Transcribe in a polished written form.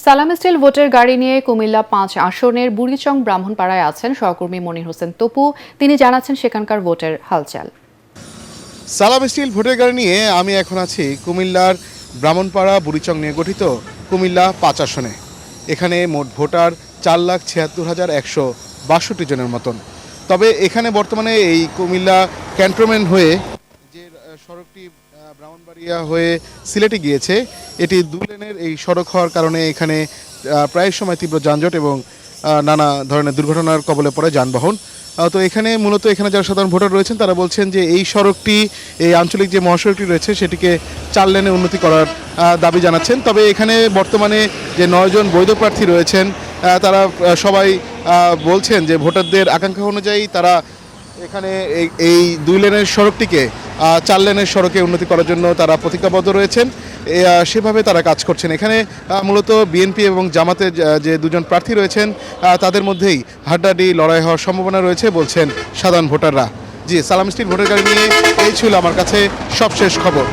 সালাম স্টিল ভোটের গাড়ি নিয়ে কুমিল্লা ৫ আসনের বুড়িচং ব্রাহ্মণপাড়ায় আছেন সহকর্মী মনির হোসেন তপু। তিনি জানাচ্ছেন সেখানকার ভোটের হালচাল। সালাম স্টিল ভোটের গাড়ি নিয়ে আমি এখন আছি কুমিল্লার ব্রাহ্মণপাড়া বুড়িচং নিয়ে গঠিত কুমিল্লা ৫ আসনে। এখানে মোট ভোটার ৪,৭৬,১৬২ জনের মতন। তবে এখানে বর্তমানে এই কুমিল্লা ক্যান্টনমেন্ট হয়ে যে সড়কটি ব্রাহ্মণবাড়িয়া হয়ে সিলেটে গিয়েছে, এটি দুই লেনের এই সড়ক হওয়ার কারণে এখানে প্রায় সময় তীব্র যানজট এবং নানা ধরনের দুর্ঘটনার কবলে পড়ে যানবাহন। তো এখানে মূলত যারা সাধারণ ভোটার রয়েছেন তারা বলছেন যে এই সড়কটি, এই আঞ্চলিক যে মহাসড়কটি রয়েছে সেটিকে 4 লেনে উন্নতি করার দাবি জানাচ্ছেন। তবে এখানে বর্তমানে যে 9 জন বৈধ প্রার্থী রয়েছেন তারা সবাই বলছেন যে ভোটারদের আকাঙ্ক্ষা অনুযায়ী তারা এখানে এই 2 লেনের সড়কটিকে 4 লেনের সড়কে উন্নতি করার জন্য তারা প্রতিজ্ঞাবদ্ধ রয়েছেন। সেভাবে তারা কাজ করছেন। এখানে মূলত বিএনপি এবং জামাতের যে দুজন প্রার্থী রয়েছেন তাদের মধ্যেই হাড্ডাহাড্ডি লড়াই হওয়ার সম্ভাবনা রয়েছে বলছেন সাধারণ ভোটাররা। জি, সালাম স্টিল ভোটার গাড়ি নিয়ে এই ছিল আমার কাছে সবশেষ খবর।